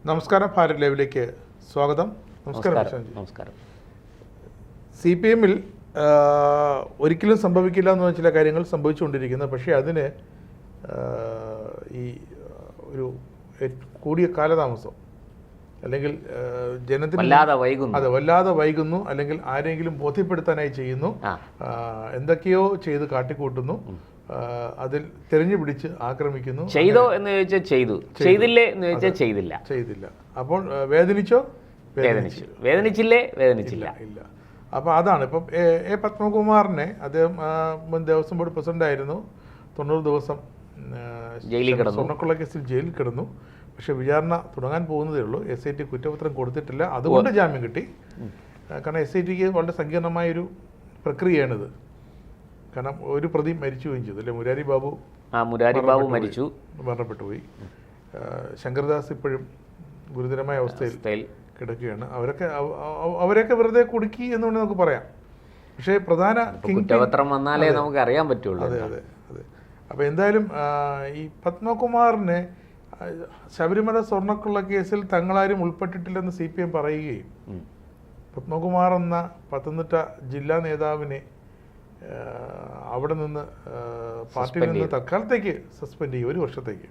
നമസ്കാരം, ഭാരത് ലൈവിലേക്ക് സ്വാഗതം. നമസ്കാരം. CPM-ൽ ഒരിക്കലും സംഭവിക്കില്ല എന്ന് ചില കാര്യങ്ങൾ സംഭവിച്ചുകൊണ്ടിരിക്കുന്നത്. പക്ഷേ അതിന് ഈ ഒരു കൂടിയ കാലതാമസം അല്ലെങ്കിൽ ജനത്തിന് വല്ലാതെ വൈകുന്നു, അല്ലെങ്കിൽ ആരെങ്കിലും ബോധ്യപ്പെടുത്താനായി ചെയ്യുന്നു, എന്തൊക്കെയോ ചെയ്ത് കാട്ടിക്കൂട്ടുന്നു, അതിൽ തെരഞ്ഞു പിടിച്ച് ആക്രമിക്കുന്നു. ചെയ്തോ എന്ന് ചോദിച്ചാൽ ചെയ്തു, ചെയ്തില്ലേ എന്ന് ചോദിച്ചാൽ ചെയ്തില്ല. അപ്പോൾ വേദനിച്ചോ? വേദനിച്ചില്ലേ? വേദനിച്ചില്ല. ഇല്ല. അപ്പോൾ അതാണ് ഇപ്പം എ പത്മകുമാറിനെ, അദ്ദേഹം മുൻ ദേവസ്വം ബോർഡ് പ്രസിഡന്റ് ആയിരുന്നു. 90 ദിവസം ജയിലിൽ കിടന്നു, സ്വർണ്ണക്കൊള്ള കേസിൽ ജയിലിൽ കിടന്നു. പക്ഷെ വിചാരണ തുടങ്ങാൻ പോകുന്നതേ ഉള്ളൂ. SIT കുറ്റപത്രം കൊടുത്തിട്ടില്ല, അതുകൊണ്ട് ജാമ്യം കിട്ടി. കാരണം SITക്ക് വളരെ സങ്കീർണമായൊരു പ്രക്രിയയാണിത്. കാരണം ഒരു പ്രതി മരിച്ചുകയും ചെയ്തു, അല്ലെ? മുരാരി ബാബു മരണപ്പെട്ടു പോയി. ശങ്കർദാസ് ഇപ്പോഴും ഗുരുതരമായ അവസ്ഥയിൽ കിടക്കുകയാണ്. അവരൊക്കെ വെറുതെ കുടുക്കി എന്നുകൊണ്ട് നമുക്ക് പറയാം. പക്ഷേ പ്രധാന കുറ്റപത്രം വന്നാലേ നമുക്ക് അറിയാൻ പറ്റുള്ളൂ. അതെ. അപ്പോൾ എന്തായാലും ഈ പത്മകുമാറിനെ ശബരിമല സ്വർണ്ണക്കൊള്ള കേസിൽ തങ്ങളാരും ഉൾപ്പെട്ടിട്ടില്ലെന്ന് CPM പറയുകയും പത്മകുമാർ എന്ന പത്തനംതിട്ട ജില്ലാ നേതാവിനെ അവിടെ നിന്ന് പാർട്ടിയിൽ നിന്ന് തൽക്കാലത്തേക്ക് സസ്പെൻഡ് ചെയ്യുകയും 1 വർഷത്തേക്ക്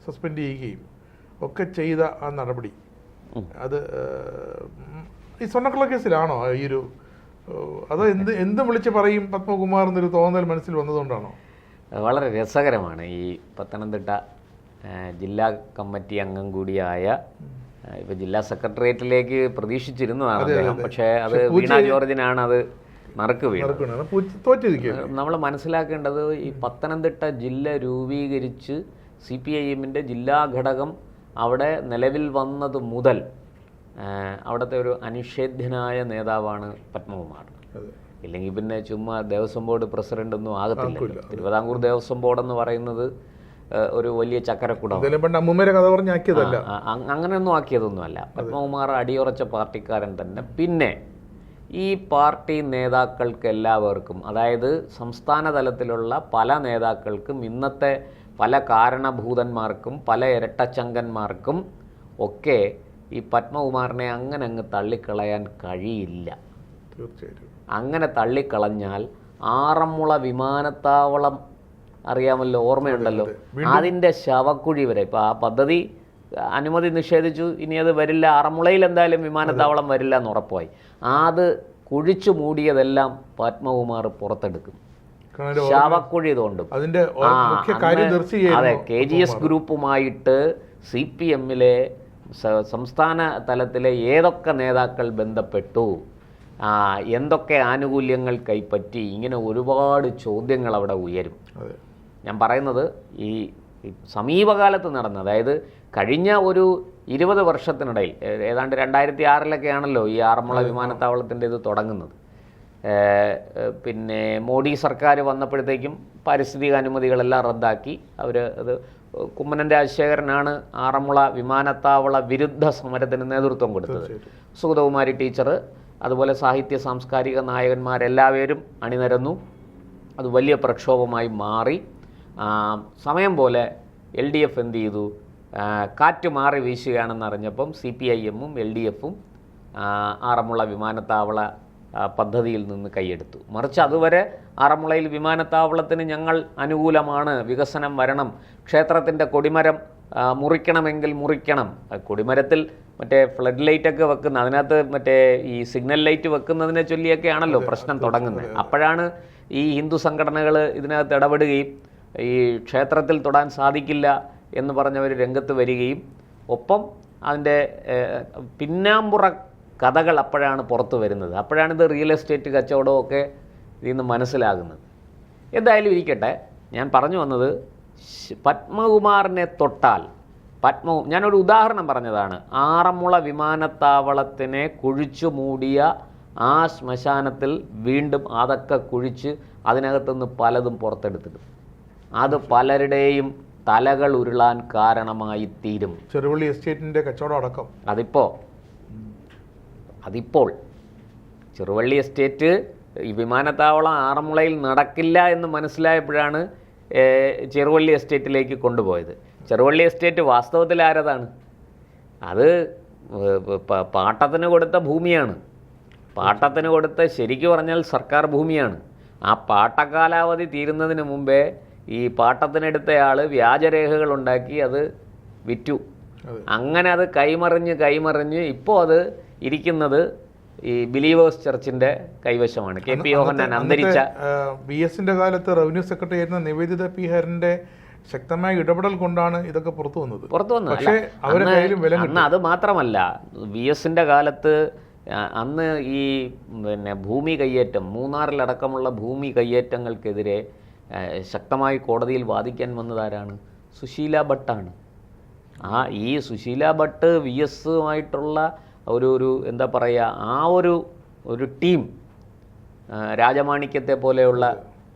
സസ്പെൻഡ് ചെയ്യുകയും ഒക്കെ ചെയ്ത ആ നടപടി, അത് ഈ സ്വർണ്ണക്കൊള്ള കേസിലാണോ ഈ ഒരു, അതോ എന്ത് വിളിച്ച് പറയും പത്മകുമാർ എന്നൊരു തോന്നൽ മനസ്സിൽ വന്നതുകൊണ്ടാണോ? വളരെ രസകരമാണ്. ഈ പത്തനംതിട്ട ജില്ലാ കമ്മിറ്റി അംഗം കൂടിയായ, ഇപ്പൊ ജില്ലാ സെക്രട്ടേറിയറ്റിലേക്ക് പ്രതീക്ഷിച്ചിരുന്നതാണ് അദ്ദേഹം. പക്ഷേ അത് വീണ ജോർജിനാണ് അത് നറുക്ക് വീണത്. നമ്മൾ മനസ്സിലാക്കേണ്ടത്, ഈ പത്തനംതിട്ട ജില്ല രൂപീകരിച്ച് CPIM-ന്റെ ജില്ലാ ഘടകം അവിടെ നിലവിൽ വന്നത് മുതൽ അവിടുത്തെ ഒരു അനിഷേധ്യനായ നേതാവാണ് പത്മകുമാർ. ഇല്ലെങ്കിൽ പിന്നെ ചുമ്മാ ദേവസ്വം ബോർഡ് പ്രസിഡന്റ് ഒന്നും ആകത്തില്ല. തിരുവിതാംകൂർ ദേവസ്വം ബോർഡ് എന്ന് പറയുന്നത് ഒരു വലിയ ചക്കരക്കുടം, അങ്ങനെയൊന്നും ആക്കിയതൊന്നുമല്ല. പത്മകുമാർ അടിയുറച്ച പാർട്ടിക്കാരൻ തന്നെ. പിന്നെ ഈ പാർട്ടി നേതാക്കൾക്ക് എല്ലാവർക്കും, അതായത് സംസ്ഥാന തലത്തിലുള്ള പല നേതാക്കൾക്കും, ഇന്നത്തെ പല കാരണഭൂതന്മാർക്കും, പല ഇരട്ടച്ചങ്കന്മാർക്കും ഒക്കെ ഈ പത്മകുമാറിനെ അങ്ങ് തള്ളിക്കളയാൻ കഴിയില്ല. തീർച്ചയായിട്ടും അങ്ങനെ തള്ളിക്കളഞ്ഞാൽ ആറന്മുള വിമാനത്താവളം അറിയാമല്ലോ, ഓർമ്മയുണ്ടല്ലോ, അതിൻ്റെ ശവക്കുഴി വരെ. ഇപ്പോൾ ആ പദ്ധതി അനുമതി നിഷേധിച്ചു, ഇനി അത് വരില്ല, ആറന്മുളയിൽ എന്തായാലും വിമാനത്താവളം വരില്ല എന്ന് ഉറപ്പായി. അത് കുഴിച്ചു മൂടിയതെല്ലാം പത്മകുമാർ പുറത്തെടുക്കും, ശവക്കുഴി തോണ്ടും. അതെ, KGS ഗ്രൂപ്പുമായിട്ട് CPM-ലെ സംസ്ഥാന തലത്തിലെ ഏതൊക്കെ നേതാക്കൾ ബന്ധപ്പെട്ടു, എന്തൊക്കെ ആനുകൂല്യങ്ങൾ കൈപ്പറ്റി, ഇങ്ങനെ ഒരുപാട് ചോദ്യങ്ങൾ അവിടെ ഉയരും. ഞാൻ പറയുന്നത് ഈ സമീപകാലത്ത് നടന്ന, അതായത് കഴിഞ്ഞ ഒരു 20 വർഷത്തിനിടയിൽ, ഏതാണ്ട് 2006-ലൊക്കെയാണല്ലോ ഈ ആറന്മുള വിമാനത്താവളത്തിൻ്റെ ഇത് തുടങ്ങുന്നത്. പിന്നെ മോഡി സർക്കാർ വന്നപ്പോഴത്തേക്കും പാരിസ്ഥിതിക അനുമതികളെല്ലാം റദ്ദാക്കി. അത് കുമ്മനം രാജശേഖരനാണ് ആറന്മുള വിമാനത്താവള വിരുദ്ധ സമരത്തിന് നേതൃത്വം കൊടുത്തത്. സുഗതകുമാരി ടീച്ചർ, അതുപോലെ സാഹിത്യ സാംസ്കാരിക നായകന്മാരെല്ലാവരും അണിനിരന്നു. അത് വലിയ പ്രക്ഷോഭമായി മാറി. സമയം പോലെ LDF എന്ത് ചെയ്തു? കാറ്റ് മാറി വീശുകയാണെന്ന് അറിഞ്ഞപ്പം CPIM-ഉം LDF-ഉം ആറന്മുള വിമാനത്താവള പദ്ധതിയിൽ നിന്ന് കൈയെടുത്തു. മറിച്ച് അതുവരെ ആറന്മുളയിൽ വിമാനത്താവളത്തിന് ഞങ്ങൾ അനുകൂലമാണ്, വികസനം വരണം, ക്ഷേത്രത്തിൻ്റെ കൊടിമരം മുറിക്കണമെങ്കിൽ മുറിക്കണം. കൊടിമരത്തിൽ മറ്റേ ഫ്ലഡ് ലൈറ്റൊക്കെ വെക്കുന്ന, അതിനകത്ത് മറ്റേ ഈ സിഗ്നൽ ലൈറ്റ് വെക്കുന്നതിനെ ചൊല്ലിയൊക്കെയാണല്ലോ പ്രശ്നം തുടങ്ങുന്നത്. അപ്പോഴാണ് ഈ ഹിന്ദു സംഘടനകൾ ഇതിനകത്ത് ഇടപെടുകയും ഈ ക്ഷേത്രത്തിൽ തൊടാൻ സാധിക്കില്ല എന്ന് പറഞ്ഞവർ രംഗത്ത് വരികയും, ഒപ്പം അതിൻ്റെ പിന്നാമ്പുറ കഥകൾ അപ്പോഴാണ് പുറത്തു വരുന്നത്. അപ്പോഴാണിത് റിയൽ എസ്റ്റേറ്റ് കച്ചവടമൊക്കെ ഇതിൽ നിന്ന് മനസ്സിലാകുന്നത്. എന്തായാലും ഇരിക്കട്ടെ, ഞാൻ പറഞ്ഞു വന്നത്, പത്മകുമാറിനെ തൊട്ടാൽ ഞാനൊരു ഉദാഹരണം പറഞ്ഞതാണ്. ആറന്മുള വിമാനത്താവളത്തിനെ കുഴിച്ചു മൂടിയ ആ ശ്മശാനത്തിൽ വീണ്ടും അതൊക്കെ കുഴിച്ച് അതിനകത്തുനിന്ന് പലതും പുറത്തെടുത്തിടും. അത് പലരുടെയും തലകൾ ഉരുളാൻ കാരണമായി തീരും. ചെറുവള്ളി എസ്റ്റേറ്റിൻ്റെ കച്ചവടം അടക്കം അതിപ്പോൾ ചെറുവള്ളി എസ്റ്റേറ്റ്, ഈ വിമാനത്താവളം ആറന്മുളയിൽ നടക്കില്ല എന്ന് മനസ്സിലായപ്പോഴാണ് ചെറുവള്ളി എസ്റ്റേറ്റിലേക്ക് കൊണ്ടുപോയത്. ചെറുവള്ളി എസ്റ്റേറ്റ് വാസ്തവത്തിൽ ആരതാണ്? അത് പാട്ടത്തിന് കൊടുത്ത ഭൂമിയാണ്. പാട്ടത്തിന് കൊടുത്ത ശരിക്കു പറഞ്ഞാൽ സർക്കാർ ഭൂമിയാണ്. ആ പാട്ടക്കാലാവധി തീരുന്നതിന് മുമ്പേ ഈ പാട്ടത്തിനെടുത്തയാൾ വ്യാജരേഖകൾ ഉണ്ടാക്കി അത് വിറ്റു. അങ്ങനെ അത് കൈമറിഞ്ഞ് ഇപ്പോൾ അത് ഇരിക്കുന്നത് ഈ ബിലീവേഴ്സ് ചർച്ചിന്റെ കൈവശമാണ്. കെ പി യോഹന്നാൻ അന്തരിച്ച BS-ന്റെ കാലത്ത് റവന്യൂ സെക്രട്ടറി ആയിരുന്ന നിവേദിത പി ഹരിന്റെ ശക്തമായ ഇടപെടൽ കൊണ്ടാണ് ഇതൊക്കെ പുറത്തു വന്നത്. പക്ഷേ അവരുടെ കയ്യിലും വില കിട്ടും. അത് മാത്രമല്ല, BS-ന്റെ കാലത്ത് അന്ന് ഈ ഭൂമി കയ്യേറ്റം, മൂന്നാറിലടക്കമുള്ള ഭൂമി കയ്യേറ്റങ്ങൾക്കെതിരെ ശക്തമായി കോടതിയിൽ വാദിക്കാൻ സുശീല ഭട്ടാണ്. ഈ സുശീല ഭട്ട് VS-മായിട്ടുള്ള ഒരു എന്താ പറയുക, ആ ഒരു ടീം, രാജമാണിക്യത്തെ പോലെയുള്ള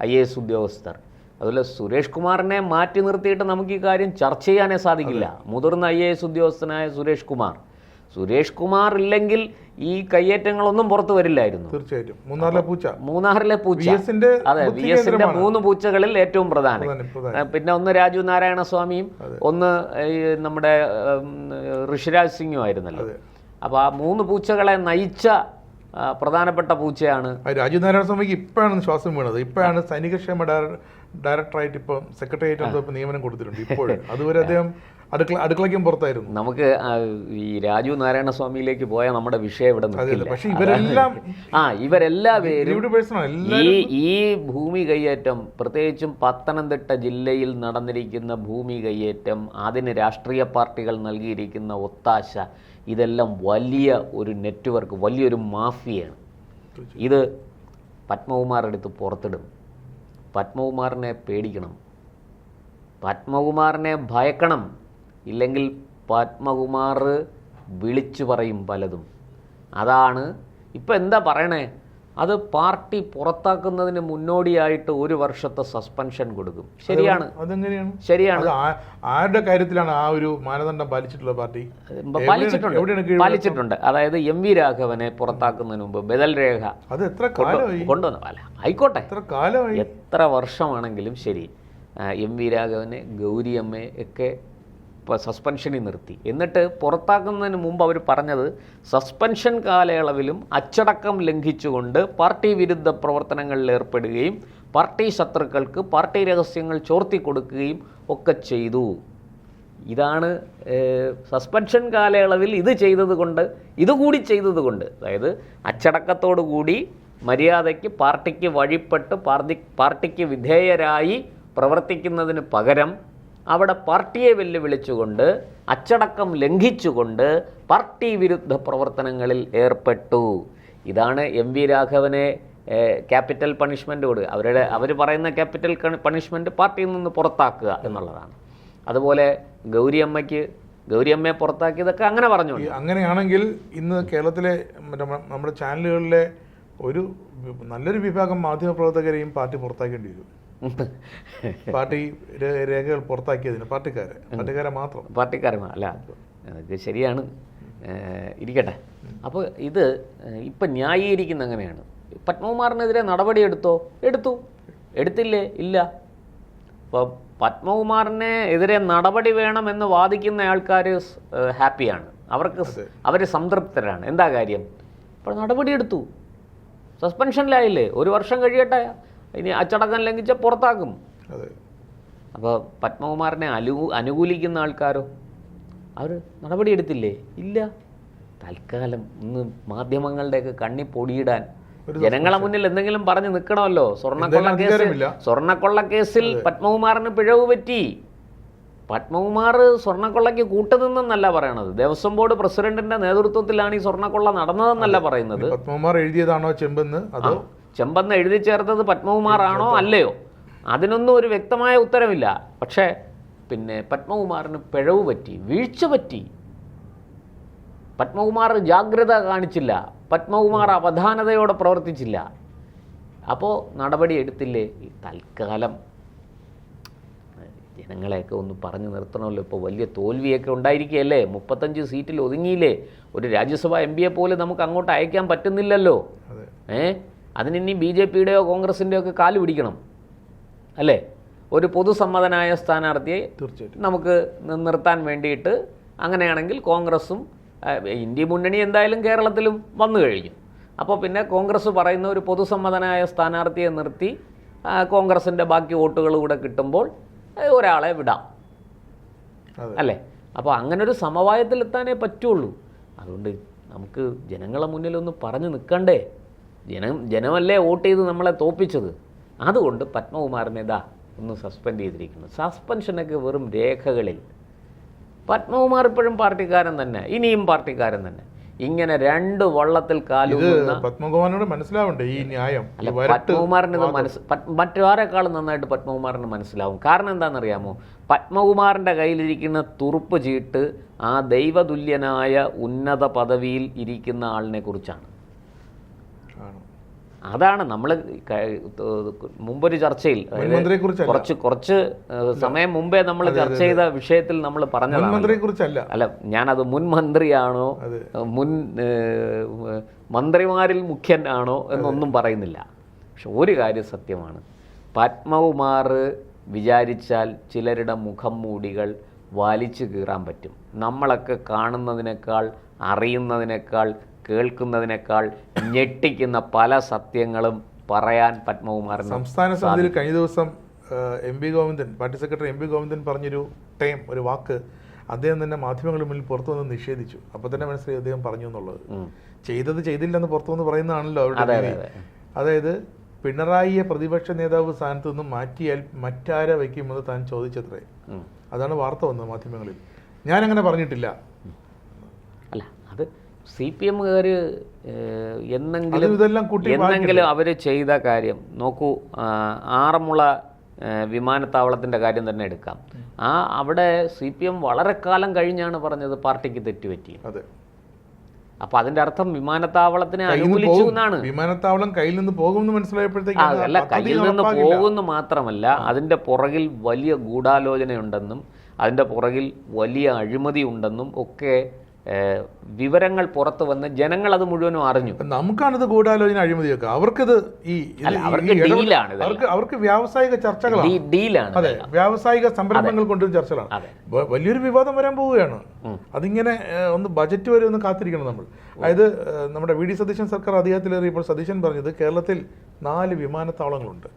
IAS ഉദ്യോഗസ്ഥർ, അതുപോലെ സുരേഷ് കുമാറിനെ മാറ്റി നിർത്തിയിട്ട് നമുക്ക് ഈ കാര്യം ചർച്ച ചെയ്യാനേ സാധിക്കില്ല. മുതിർന്ന IAS ഉദ്യോഗസ്ഥനായ സുരേഷ് കുമാർ ഇല്ലെങ്കിൽ ഈ കയ്യേറ്റങ്ങളൊന്നും പുറത്തു വരില്ലായിരുന്നു. തീർച്ചയായിട്ടും. മൂന്നാറിലെ പൂച്ച, അതെ, VS-ന്റെ 3 പൂച്ചകളിൽ ഏറ്റവും പ്രധാനം. പിന്നെ ഒന്ന് രാജു നാരായണസ്വാമിയും ഒന്ന് നമ്മുടെ ഋഷിരാജ് സിംഗും ആയിരുന്നല്ലോ. അപ്പോൾ ആ 3 പൂച്ചകളെ നയിച്ച പ്രധാനപ്പെട്ട പൂച്ചയാണ് രാജു നാരായണസ്വാമിക്ക്. ഇപ്പോഴാണ് ശ്വാസം വീണത്. ഇപ്പോഴാണ് സൈനികക്ഷേമ ഡയറക്ടറായിട്ട് ഇപ്പം സെക്രട്ടേറിയറ്റ് നിയമനം കൊടുത്തിട്ടുണ്ട്. ഇപ്പോഴും അതുവരെ അദ്ദേഹം അടുക്കളയ്ക്കും പുറത്തായിരുന്നു. നമുക്ക് ഈ രാജു നാരായണസ്വാമിയിലേക്ക് പോയാൽ നമ്മുടെ വിഷയം ഇവിടെ നിൽക്കില്ല. പക്ഷേ ഇവരെല്ലാവരും ഈ ഭൂമി കയ്യേറ്റം, പ്രത്യേകിച്ചും പത്തനംതിട്ട ജില്ലയിൽ നടന്നിരിക്കുന്ന ഭൂമി കയ്യേറ്റം, അതിന് രാഷ്ട്രീയ പാർട്ടികൾ നൽകിയിരിക്കുന്ന ഒത്താശ, ഇതെല്ലാം വലിയ ഒരു നെറ്റ്വർക്ക്, വലിയൊരു മാഫിയയാണ്. ഇത് പത്മകുമാർ എടുത്ത് പുറത്തിടും. പത്മകുമാറിനെ പേടിക്കണം, പത്മകുമാറിനെ ഭയക്കണം. ഇല്ലെങ്കിൽ പത്മകുമാർ വിളിച്ചു പറയും പലതും. അതാണ് ഇപ്പം എന്താ പറയണേ, അത് പാർട്ടി പുറത്താക്കുന്നതിന് മുന്നോടിയായിട്ട് 1 വർഷത്തെ സസ്പെൻഷൻ കൊടുക്കും. ശരിയാണ്. അതെങ്ങനെയാണ്? ശരിയാണ്. ആരുടെ കാര്യത്തിലാണ് ആ ഒരു മാനദണ്ഡം പാലിച്ചിട്ടുള്ള പാർട്ടി? പാലിച്ചിട്ടുണ്ട്. അതായത് MV രാഘവനെ പുറത്താക്കുന്നതിന് മുമ്പ് ബദൽ രേഖ അത് എത്ര കാലമായി കൊണ്ടുവന്ന, ആയിക്കോട്ടെ എത്ര വർഷമാണെങ്കിലും ശരി, MV രാഘവനെ, ഗൗരിയമ്മയെ ഒക്കെ സസ്പെൻഷനിൽ നിർത്തി. എന്നിട്ട് പുറത്താക്കുന്നതിന് മുമ്പ് അവർ പറഞ്ഞത്, സസ്പെൻഷൻ കാലയളവിലും അച്ചടക്കം ലംഘിച്ചുകൊണ്ട് പാർട്ടി വിരുദ്ധ പ്രവർത്തനങ്ങളിൽ ഏർപ്പെടുകയും പാർട്ടി ശത്രുക്കൾക്ക് പാർട്ടി രഹസ്യങ്ങൾ ചോർത്തിക്കൊടുക്കുകയും ഒക്കെ ചെയ്തു. ഇതാണ് സസ്പെൻഷൻ കാലയളവിൽ ഇത് ചെയ്തതുകൊണ്ട്, ഇതുകൂടി ചെയ്തതുകൊണ്ട്, അതായത് അച്ചടക്കത്തോടു കൂടി മര്യാദയ്ക്ക് പാർട്ടിക്ക് വഴിപ്പെട്ട് പാർട്ടിക്ക് വിധേയരായി പ്രവർത്തിക്കുന്നതിന് പകരം അവിടെ പാർട്ടിയെ വെല്ലുവിളിച്ചുകൊണ്ട്, അച്ചടക്കം ലംഘിച്ചുകൊണ്ട് പാർട്ടി വിരുദ്ധ പ്രവർത്തനങ്ങളിൽ ഏർപ്പെട്ടു. ഇതാണ് MV രാഘവനെ ക്യാപിറ്റൽ പണിഷ്മെൻ്റ് കൊടുക്കുക. അവർ പറയുന്ന ക്യാപിറ്റൽ പണിഷ്മെൻറ്റ് പാർട്ടിയിൽ നിന്ന് പുറത്താക്കുക എന്നുള്ളതാണ്. അതുപോലെ ഗൗരിയമ്മയെ പുറത്താക്കിയതൊക്കെ അങ്ങനെ പറഞ്ഞു. അങ്ങനെയാണെങ്കിൽ ഇന്ന് കേരളത്തിലെ നമ്മുടെ ചാനലുകളിലെ നല്ലൊരു വിഭാഗം മാധ്യമപ്രവർത്തകരെയും പാർട്ടി പുറത്താക്കേണ്ടി വരും. പാർട്ടി രേഖകൾ പുറത്താക്കിയതിന് പാർട്ടിക്കാരെ മാത്രം. അല്ല, അത് ശരിയാണ്, ഇരിക്കട്ടെ. അപ്പോൾ ഇത് ഇപ്പം ന്യായീകരിക്കുന്ന അങ്ങനെയാണ്. പത്മകുമാറിനെതിരെ നടപടി എടുത്തില്ലേ? ഇല്ല. അപ്പോൾ പത്മകുമാറിനെ എതിരെ നടപടി വേണമെന്ന് വാദിക്കുന്ന ആൾക്കാർ ഹാപ്പിയാണ്, അവർ സംതൃപ്തരാണ്. എന്താ കാര്യം? ഇപ്പോൾ നടപടി എടുത്തു, സസ്പെൻഷനിലായില്ലേ, 1 വർഷം കഴിയട്ടെ, ഇനി അച്ചടക്കം ലംഘിച്ച പുറത്താക്കും. അപ്പോൾ പത്മകുമാറിനെ അനുകൂലിക്കുന്ന ആൾക്കാരോ, അവർ നടപടിയെടുത്തില്ലേ? ഇല്ല. തൽക്കാലം ഇന്ന് മാധ്യമങ്ങളുടെയൊക്കെ കണ്ണി പൊടിയിടാൻ, ജനങ്ങളെ മുന്നിൽ എന്തെങ്കിലും പറഞ്ഞു നിൽക്കണമല്ലോ. സ്വർണ്ണക്കൊള്ള കേസിൽ പത്മകുമാറിന് പിഴവ് പറ്റി. പത്മകുമാർ സ്വർണ്ണക്കൊള്ളയ്ക്ക് കൂട്ടുനിന്നെന്നല്ല പറയണത്. ദേവസ്വം ബോർഡ് പ്രസിഡന്റിന്റെ നേതൃത്വത്തിലാണ് ഈ സ്വർണ്ണക്കൊള്ള നടന്നതെന്നല്ല പറയുന്നത്. പത്മകുമാർ എഴുതിയതാണോ ചെമ്പെന്ന് എഴുതി ചേർത്തത് പത്മകുമാറാണോ അല്ലയോ, അതിനൊന്നും ഒരു വ്യക്തമായ ഉത്തരവില്ല. പക്ഷേ പിന്നെ പത്മകുമാറിന് പിഴവ് പറ്റി, വീഴ്ച പറ്റി. പത്മകുമാർ ജാഗ്രത കാണിച്ചില്ല, പത്മകുമാർ അവധാനതയോടെ പ്രവർത്തിച്ചില്ല. അപ്പോൾ നടപടി എടുത്തില്ലേ? തൽക്കാലം ജനങ്ങളെയൊക്കെ ഒന്ന് പറഞ്ഞു നിർത്തണമല്ലോ. ഇപ്പോൾ വലിയ തോൽവിയൊക്കെ ഉണ്ടായിരിക്കുകയല്ലേ, 35 സീറ്റിൽ ഒതുങ്ങിയില്ലേ. ഒരു രാജ്യസഭ MPയെ പോലെ നമുക്ക് അങ്ങോട്ട് അയക്കാൻ പറ്റുന്നില്ലല്ലോ. അതിനി BJPയുടെയോ കോൺഗ്രസിൻ്റെയോ ഒക്കെ കാല് പിടിക്കണം അല്ലേ? ഒരു പൊതുസമ്മതനായ സ്ഥാനാർത്ഥിയെ നമുക്ക് നിർത്താൻ വേണ്ടിയിട്ട് അങ്ങനെയാണെങ്കിൽ കോൺഗ്രസും ഇന്ത്യ മുന്നണി എന്തായാലും കേരളത്തിലും വന്നു കഴിഞ്ഞു. അപ്പോൾ പിന്നെ കോൺഗ്രസ് പറയുന്ന ഒരു പൊതുസമ്മതനായ സ്ഥാനാർത്ഥിയെ നിർത്തി കോൺഗ്രസിൻ്റെ ബാക്കി വോട്ടുകൾ കൂടെ കിട്ടുമ്പോൾ ഒരാളെ വിടാം, അല്ലേ? അപ്പോൾ അങ്ങനൊരു സമവായത്തിലെത്താനേ പറ്റുള്ളൂ. അതുകൊണ്ട് നമുക്ക് ജനങ്ങളെ മുന്നിലൊന്ന് പറഞ്ഞു നിൽക്കണ്ടേ? ജനമല്ലേ വോട്ട് ചെയ്ത് നമ്മളെ തോൽപ്പിച്ചത്. അതുകൊണ്ട് പത്മകുമാറിനെ ഒന്ന് സസ്പെൻഡ് ചെയ്തിരിക്കുന്നു. സസ്പെൻഷനൊക്കെ വെറും രേഖകളിൽ. പത്മകുമാർ ഇപ്പോഴും പാർട്ടിക്കാരൻ തന്നെ, ഇനിയും പാർട്ടിക്കാരൻ തന്നെ. ഇങ്ങനെ രണ്ട് വള്ളത്തിൽ കാലുന്ന പത്മകുമാറിനോട് മനസ്സിലാവണ്ടേ ഈ ന്യായം? അല്ല, പത്മകുമാറിന് മറ്റാരെക്കാളും നന്നായിട്ട് പത്മകുമാറിന് മനസ്സിലാവും. കാരണം എന്താണെന്നറിയാമോ? പത്മകുമാറിൻ്റെ കയ്യിലിരിക്കുന്ന തുറുപ്പ് ചീട്ട് ആ ദൈവതുല്യനായ ഉന്നത പദവിയിൽ ഇരിക്കുന്ന ആളിനെ കുറിച്ചാണ്. അതാണ് നമ്മൾ മുമ്പൊരു ചർച്ചയിൽ കുറച്ച് സമയം മുമ്പേ നമ്മൾ ചർച്ച ചെയ്ത വിഷയത്തിൽ നമ്മൾ പറഞ്ഞതാണ്. അല്ല, ഞാനത് മുൻ മന്ത്രിയാണോ മുൻ മന്ത്രിമാരിൽ മുഖ്യൻ ആണോ എന്നൊന്നും പറയുന്നില്ല. പക്ഷെ ഒരു കാര്യം സത്യമാണ്, പത്മകുമാർ വിചാരിച്ചാൽ ചിലരുടെ മുഖം മൂടികൾ വലിച്ചു കീറാൻ പറ്റും. നമ്മളൊക്കെ കാണുന്നതിനേക്കാൾ അറിയുന്നതിനേക്കാൾ കേൾക്കുന്നതിനേക്കാൾ ഞെട്ടിക്കുന്ന പല സത്യങ്ങളും പറയാൻ പത്മകുമാറിന്. സംസ്ഥാന സമിതിയിൽ കഴിഞ്ഞ ദിവസം MP Govindan, party secretary MP Govindan പറഞ്ഞൊരു ഒരു വാക്ക് അദ്ദേഹം തന്നെ മാധ്യമങ്ങളുടെ മുന്നിൽ പുറത്തു വന്ന് നിഷേധിച്ചു. അപ്പോൾ തന്നെ മനസ്സിലായി അദ്ദേഹം പറഞ്ഞു എന്നുള്ളത്. ചെയ്തില്ലെന്ന് പുറത്തു വന്ന് പറയുന്നതാണല്ലോ അവരുടെ. അതായത് പിണറായിയെ പ്രതിപക്ഷ നേതാവ് സ്ഥാനത്ത് നിന്നും മാറ്റിയാൽ മറ്റാരെ വയ്ക്കുമെന്ന് താൻ ചോദിച്ചത്രേ. അതാണ് വാർത്ത വന്നത് മാധ്യമങ്ങളിൽ. ഞാനങ്ങനെ പറഞ്ഞിട്ടില്ല. അല്ല, അത് CPM-കാർ എന്നെങ്കിലും അവർ ചെയ്ത കാര്യം നോക്കൂ. ആറന്മുള വിമാനത്താവളത്തിൻ്റെ കാര്യം തന്നെ എടുക്കാം. അവിടെ CPM വളരെ കാലം കഴിഞ്ഞാണ് പറഞ്ഞത് പാർട്ടിക്ക് തെറ്റുപറ്റി. അപ്പൊ അതിന്റെ അർത്ഥം വിമാനത്താവളത്തിനെ അനുകൂലിച്ചു എന്നാണ്. വിമാനത്താവളം കയ്യിൽ നിന്ന് പോകുമെന്ന് മനസ്സിലായപ്പോഴത്തേക്ക് അല്ല, കയ്യിൽ നിന്ന് പോകുന്നു മാത്രമല്ല, അതിന്റെ പുറകിൽ വലിയ ഗൂഢാലോചനയുണ്ടെന്നും അതിന്റെ പുറകിൽ വലിയ അഴിമതി ഉണ്ടെന്നും ഒക്കെ വിവരങ്ങൾ പുറത്തു വന്ന് ജനങ്ങൾ അത് മുഴുവനും അറിഞ്ഞു. നമുക്കാണിത് ഗൂഢാലോചന, അഴിമതിയൊക്കെ. അവർക്കിത് അവർക്ക് വ്യാവസായിക ചർച്ചകളാണ്, ഡീലാണ്. അതെ, വ്യാവസായിക സംരംഭങ്ങൾ കൊണ്ടുവരുന്ന ചർച്ചകളാണ്. വലിയൊരു വിവാദം വരാൻ പോവുകയാണ്. അതിങ്ങനെ ഒന്ന് ബജറ്റ് വരെ ഒന്ന് കാത്തിരിക്കണം നമ്മൾ. അതായത് നമ്മുടെ VD സതീശൻ സർക്കാർ അധികാരത്തിലേറിയപ്പോൾ സതീശൻ പറഞ്ഞത് കേരളത്തിൽ 4 വിമാനത്താവളങ്ങളുണ്ട്.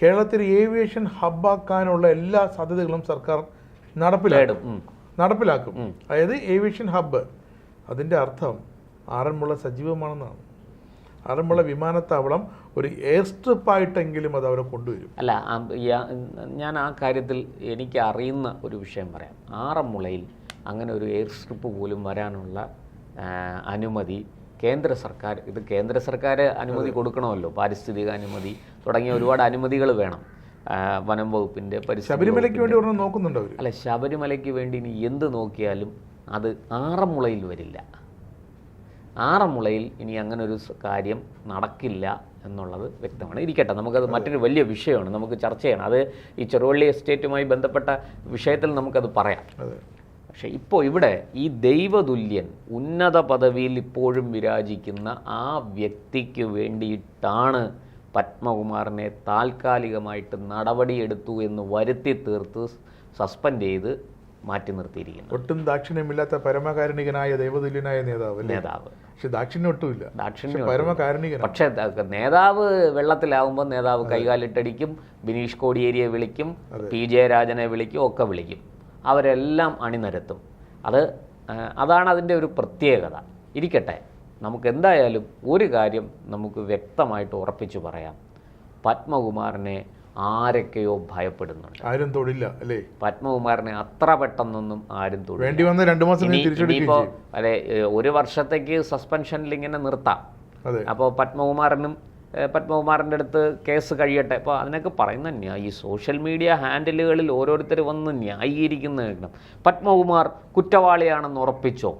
കേരളത്തിൽ ഏവിയേഷൻ ഹബ്ബാക്കാനുള്ള എല്ലാ സാധ്യതകളും സർക്കാർ നടപ്പിലാക്കും. അതായത് ഏവിയേഷൻ ഹബ്ബ്. അതിൻ്റെ അർത്ഥം ആറന്മുള സജീവമാണെന്നാണ്. ആറന്മുള വിമാനത്താവളം ഒരു എയർ സ്ട്രിപ്പായിട്ടെങ്കിലും അത് അവരെ കൊണ്ടുവരും. അല്ല, ഞാൻ ആ കാര്യത്തിൽ എനിക്ക് അറിയുന്ന ഒരു വിഷയം പറയാം. ആറന്മുളയിൽ അങ്ങനെ ഒരു എയർ സ്ട്രിപ്പ് പോലും വരാനുള്ള അനുമതി കേന്ദ്ര സർക്കാർ അനുമതി കൊടുക്കണമല്ലോ. പാരിസ്ഥിതിക അനുമതി തുടങ്ങിയ ഒരുപാട് അനുമതികൾ വേണം. വനം വകുപ്പിൻ്റെ ശബരിമലയ്ക്ക് വേണ്ടി ഒരെണ്ണം നോക്കുന്നുണ്ടോ? അല്ല, ശബരിമലയ്ക്ക് വേണ്ടി ഇനി എന്ത് നോക്കിയാലും അത് ആറന്മുളയിൽ വരില്ല. ആറന്മുളയിൽ ഇനി അങ്ങനൊരു കാര്യം നടക്കില്ല എന്നുള്ളത് വ്യക്തമാണ്. ഇരിക്കട്ടെ, നമുക്കത് മറ്റൊരു വലിയ വിഷയമാണ്, നമുക്ക് ചർച്ച ചെയ്യണം. അത് ഈ ചെറുവള്ളി എസ്റ്റേറ്റുമായി ബന്ധപ്പെട്ട വിഷയത്തിൽ നമുക്കത് പറയാം. പക്ഷെ ഇപ്പോൾ ഇവിടെ ഈ ദൈവതുല്യൻ ഉന്നത പദവിയിൽ ഇപ്പോഴും വിരാജിക്കുന്ന ആ വ്യക്തിക്ക് വേണ്ടിയിട്ടാണ് പത്മകുമാറിനെ താൽക്കാലികമായിട്ട് നടപടിയെടുത്തു എന്ന് വരുത്തി തീർത്ത് സസ്പെൻഡ് ചെയ്ത് മാറ്റി നിർത്തിയിരിക്കുന്നു. ഒട്ടും ദാക്ഷിണ്യമില്ലാത്ത പരമകാരുണികനായ ദൈവതുല്യനായ നേതാവ്. പക്ഷെ ദാക്ഷിണ്യം ഒട്ടുമില്ല. പക്ഷേ നേതാവ് വെള്ളത്തിലാവുമ്പോൾ നേതാവ് കൈകാലിട്ടടിക്കും, ബിനീഷ് കോടിയേരിയെ വിളിക്കും, P. ജയരാജനെ വിളിക്കും, ഒക്കെ വിളിക്കും. അവരെല്ലാം അണിനിരത്തും. അതാണ് അതിൻ്റെ ഒരു പ്രത്യേകത. ഇരിക്കട്ടെ, നമുക്ക് എന്തായാലും ഒരു കാര്യം നമുക്ക് വ്യക്തമായിട്ട് ഉറപ്പിച്ചു പറയാം. പത്മകുമാറിനെ ആരൊക്കെയോ ഭയപ്പെടുന്നുണ്ട്. ആരും തൊടില്ല, അല്ലേ? പത്മകുമാറിനെ അത്ര പെട്ടെന്നൊന്നും ആരും തൊടില്ല. ഇനിയിപ്പോൾ അല്ലെ, 1 വർഷത്തേക്ക് സസ്പെൻഷനിൽ ഇങ്ങനെ നിർത്താം. അപ്പോൾ പത്മകുമാറിൻ്റെ അടുത്ത് കേസ് കഴിയട്ടെ. അപ്പോൾ അതിനൊക്കെ പറയുന്ന ഈ സോഷ്യൽ മീഡിയ ഹാൻഡിലുകളിൽ ഓരോരുത്തർ വന്ന് ന്യായീകരിക്കുന്ന പത്മകുമാർ കുറ്റവാളിയാണെന്ന് ഉറപ്പിച്ചോ?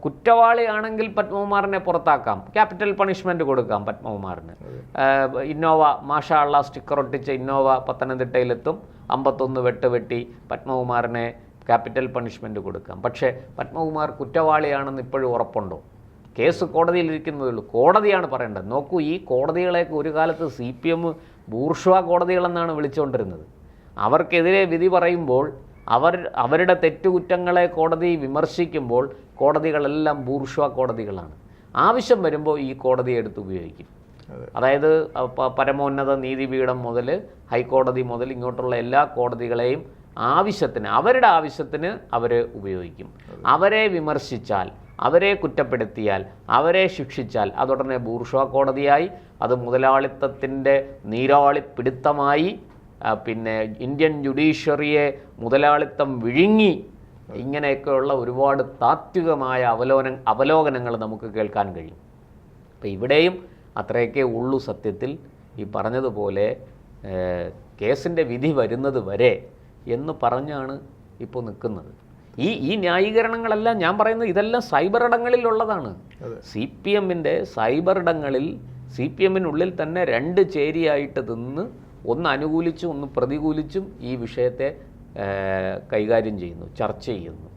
കുറ്റവാളിയാണെങ്കിൽ പത്മകുമാറിനെ പുറത്താക്കാം, ക്യാപിറ്റൽ പണിഷ്മെൻറ്റ് കൊടുക്കാം പത്മകുമാറിന്. ഇന്നോവ മാഷാ അള്ളാ സ്റ്റിക്കർ ഒട്ടിച്ച ഇന്നോവ പത്തനംതിട്ടയിലെത്തും, 51 വെട്ട് വെട്ടി പത്മകുമാറിനെ ക്യാപിറ്റൽ പണിഷ്മെൻറ്റ് കൊടുക്കാം. പക്ഷേ പത്മകുമാർ കുറ്റവാളിയാണെന്ന് ഇപ്പോഴും ഉറപ്പുണ്ടോ? കേസ് കോടതിയിലിരിക്കുന്നതേ ഉള്ളൂ. കോടതിയാണ് പറയേണ്ടത്. നോക്കൂ, ഈ കോടതികളെയൊക്കെ ഒരു കാലത്ത് CPM ബൂർഷ്വാ കോടതികളെന്നാണ് വിളിച്ചുകൊണ്ടിരുന്നത്. അവർക്കെതിരെ വിധി പറയുമ്പോൾ അവരുടെ തെറ്റുകുറ്റങ്ങളെ കോടതി വിമർശിക്കുമ്പോൾ കോടതികളെല്ലാം ബൂർഷ്വാ കോടതികളാണ്. ആവശ്യം വരുമ്പോൾ ഈ കോടതിയെ എടുത്ത് ഉപയോഗിക്കും. അതായത് പരമോന്നത നീതിപീഠം മുതൽ ഹൈക്കോടതി മുതൽ ഇങ്ങോട്ടുള്ള എല്ലാ കോടതികളെയും അവരുടെ ആവശ്യത്തിന് അവർ ഉപയോഗിക്കും. അവരെ വിമർശിച്ചാൽ, അവരെ കുറ്റപ്പെടുത്തിയാൽ, അവരെ ശിക്ഷിച്ചാൽ അതുടനെ ബൂർഷ്വാ കോടതിയായി, അത് മുതലാളിത്തത്തിൻ്റെ നീരാളിപ്പിടുത്തമായി, പിന്നെ ഇന്ത്യൻ ജുഡീഷ്യറിയെ മുതലാളിത്തം വിഴുങ്ങി, ഇങ്ങനെയൊക്കെയുള്ള ഒരുപാട് താത്വികമായ അവലോകനങ്ങൾ നമുക്ക് കേൾക്കാൻ കഴിയും. അപ്പം ഇവിടെയും അത്രയൊക്കെ ഉള്ളൂ സത്യത്തിൽ. ഈ പറഞ്ഞതുപോലെ കേസിൻ്റെ വിധി വരുന്നത് വരെ എന്ന് പറഞ്ഞാണ് ഇപ്പോൾ നിൽക്കുന്നത്. ഈ ന്യായീകരണങ്ങളെല്ലാം ഞാൻ പറയുന്നത് ഇതെല്ലാം സൈബർ ഇടങ്ങളിലുള്ളതാണ്. CPM-ൻ്റെ സൈബർ ഇടങ്ങളിൽ CPM-നുള്ളിൽ തന്നെ രണ്ട് ചേരിയായിട്ട് നിന്ന് ഒന്ന് അനുകൂലിച്ചും ഒന്ന് പ്രതികൂലിച്ചും ഈ വിഷയത്തെ കൈകാര്യം ചെയ്യുന്നു, ചർച്ച ചെയ്യുന്നു.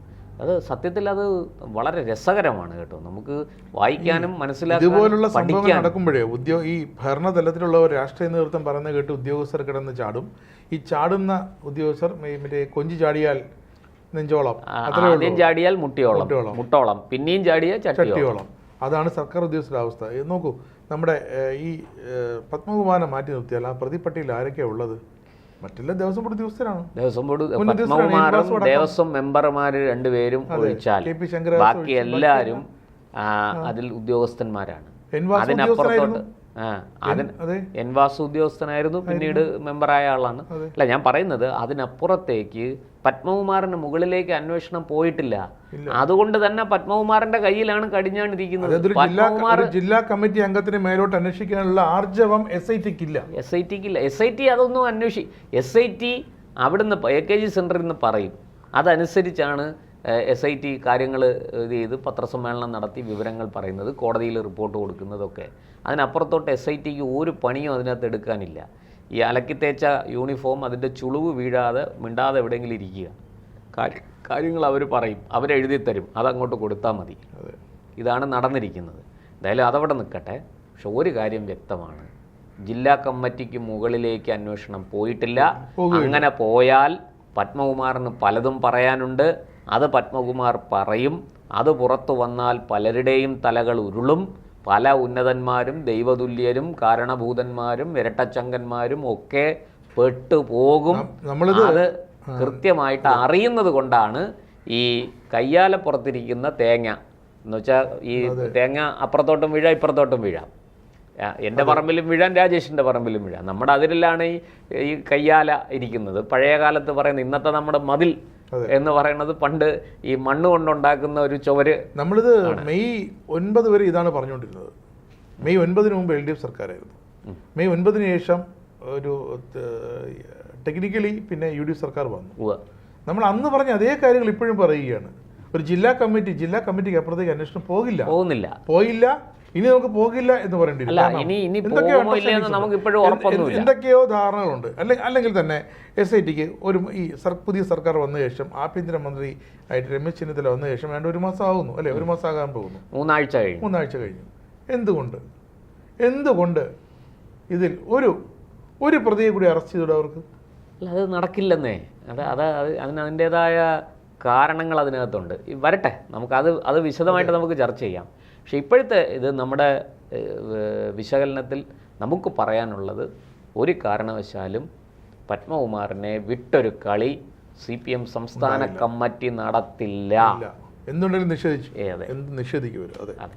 അത് സത്യത്തിൽ അത് വളരെ രസകരമാണ് കേട്ടോ. നമുക്ക് വായിക്കാനും മനസ്സിലാക്കാനും ഇതുപോലുള്ള സംഭവങ്ങൾ നടക്കുമ്പോഴേ ഈ ഭരണതലത്തിലുള്ള ഒരു രാഷ്ട്രീയ നേതൃത്വം പറയുന്നത് കേട്ട് ഉദ്യോഗസ്ഥർ കിടന്ന് ചാടും. ഈ ചാടുന്ന ഉദ്യോഗസ്ഥർ മറ്റേ കൊഞ്ചി ചാടിയാൽ നെഞ്ചോളം, ആദ്യം ചാടിയാൽ മുട്ടോളം, പിന്നെയും ചാടിയാൽ ചട്ടിയോളം. അതാണ് സർക്കാർ ഉദ്യോഗസ്ഥരുടെ അവസ്ഥ. നോക്കൂ, നമ്മുടെ ഈ പത്മകുമാരനെ മാറ്റി നിർത്തിയാൽ ആ പ്രതിപ്പട്ടിയിൽ ആരൊക്കെയാണ് ഉള്ളത്? മറ്റുള്ള ദേവസ്വം ബോർഡ് ഉദ്യോഗസ്ഥരാണ്. പത്മകുമാറും ദേവസ്വം മെമ്പർമാർ രണ്ടുപേരും ഒഴിച്ചാൽ ബാക്കി എല്ലാവരും അതിൽ ഉദ്യോഗസ്ഥന്മാരാണ്. അതിനപ്പുറത്തോട്ട് എൻ വാസു ഉദ്യോഗസ്ഥനായിരുന്നു, പിന്നീട് മെമ്പറായ ആളാണ്. അല്ല, ഞാൻ പറയുന്നത് അതിനപ്പുറത്തേക്ക് പത്മകുമാറിന് മുകളിലേക്ക് അന്വേഷണം പോയിട്ടില്ല. അതുകൊണ്ട് തന്നെ പത്മകുമാറിന്റെ കയ്യിലാണ് കടിഞ്ഞാണിരിക്കുന്നത്. ജില്ലാ കമ്മിറ്റി അംഗത്തിന് മേലോട്ട് അന്വേഷിക്കാനുള്ള ആർജവം SIT-ക്കില്ല. SIT അതൊന്നും SIT അവിടുന്ന് AKG സെന്ററിൽ നിന്ന് പറയും. അതനുസരിച്ചാണ് SIT കാര്യങ്ങൾ ഇത് ചെയ്ത് പത്രസമ്മേളനം നടത്തി വിവരങ്ങൾ പറയുന്നത്, കോടതിയിൽ റിപ്പോർട്ട് കൊടുക്കുന്നതൊക്കെ. അതിനപ്പുറത്തോട്ട് SIT-ക്ക് ഒരു പണിയും അതിനകത്ത് എടുക്കാനില്ല. ഈ അലക്കി തേച്ച യൂണിഫോം അതിൻ്റെ ചുളിവ് വീഴാതെ മിണ്ടാതെ എവിടെയെങ്കിലും ഇരിക്കുക. കാര്യങ്ങൾ അവർ പറയും, അവരെഴുതി തരും, അതങ്ങോട്ട് കൊടുത്താൽ മതി. ഇതാണ് നടന്നിരിക്കുന്നത്. എന്തായാലും അതവിടെ നിൽക്കട്ടെ. പക്ഷെ ഒരു കാര്യം വ്യക്തമാണ്, ജില്ലാ കമ്മിറ്റിക്ക് മുകളിലേക്ക് അന്വേഷണം പോയിട്ടില്ല. അങ്ങനെ പോയാൽ പത്മകുമാറിന് പലതും പറയാനുണ്ട്. അത് പത്മകുമാർ പറയും. അത് പുറത്തു വന്നാൽ പലരുടെയും തലകൾ ഉരുളും. പല ഉന്നതന്മാരും ദൈവതുല്യരും കാരണഭൂതന്മാരും ഇരട്ടച്ചങ്കന്മാരും ഒക്കെ പെട്ടുപോകും. അത് കൃത്യമായിട്ട് അറിയുന്നത് കൊണ്ടാണ് ഈ കയ്യാലപ്പുറത്തിരിക്കുന്ന തേങ്ങ എന്ന് വെച്ചാൽ, ഈ തേങ്ങ അപ്പുറത്തോട്ടും വീഴാം ഇപ്പുറത്തോട്ടും വീഴാം. എൻ്റെ പറമ്പിലും വീഴാം, രാജേഷിൻ്റെ പറമ്പിലും വീഴാം. നമ്മുടെ അതിരിലാണ് ഈ കയ്യാല ഇരിക്കുന്നത്. പഴയ കാലത്ത് പറയുന്നത്, ഇന്നത്തെ നമ്മുടെ മതിൽ എന്ന് പറയുന്നത് പണ്ട് ഈ മണ്ണ് കൊണ്ടുണ്ടാക്കുന്ന ഒരു ചുവര്. നമ്മളിത് മെയ് 9 വരെ ഇതാണ് പറഞ്ഞുകൊണ്ടിരുന്നത്. മെയ് 9 മുമ്പ് LDF സർക്കാരായിരുന്നു. മെയ് 9 ശേഷം ഒരു ടെക്നിക്കലി പിന്നെ UDF സർക്കാർ വന്നു. നമ്മൾ അന്ന് പറഞ്ഞ അതേ കാര്യങ്ങൾ ഇപ്പോഴും പറയുകയാണ്. ഒരു ജില്ലാ കമ്മിറ്റിക്ക് അപ്പുറത്തേക്ക് അന്വേഷണം പോയില്ല, ഇനി നമുക്ക് പോകില്ല എന്ന് പറയേണ്ടില്ല. എന്തൊക്കെയോ ധാരണകളുണ്ട്. അല്ലെങ്കിൽ തന്നെ SIT-ക്ക് ഈ പുതിയ സർക്കാർ വന്ന ശേഷം ആഭ്യന്തരമന്ത്രി ആയിട്ട് രമേശ് ചെന്നിത്തല വന്ന ശേഷം വേണ്ട 1 മാസം ആകുന്നു, അല്ലെ? 1 മാസം ആകാൻ പോകുന്നു. 3 ആഴ്ച കഴിഞ്ഞു. എന്തുകൊണ്ട് ഇതിൽ ഒരു പ്രതിയെ കൂടി അറസ്റ്റ് ചെയ്തിട്ട് അവർക്ക്? അല്ല, അത് നടക്കില്ലെന്നേ. അതിൻ്റെതായ കാരണങ്ങൾ അതിനകത്തുണ്ട്. വരട്ടെ, അത് വിശദമായിട്ട് നമുക്ക് ചർച്ച ചെയ്യാം. പക്ഷെ ഇപ്പോഴത്തെ ഇത് നമ്മുടെ വിശകലനത്തിൽ നമുക്ക് പറയാനുള്ളത്, ഒരു കാരണവശാലും പത്മകുമാറിനെ വിട്ടൊരു കളി CPM സംസ്ഥാന കമ്മിറ്റി നടത്തില്ല. എന്തുകൊണ്ടെങ്കിലും നിഷേധിക്കും. അതെ.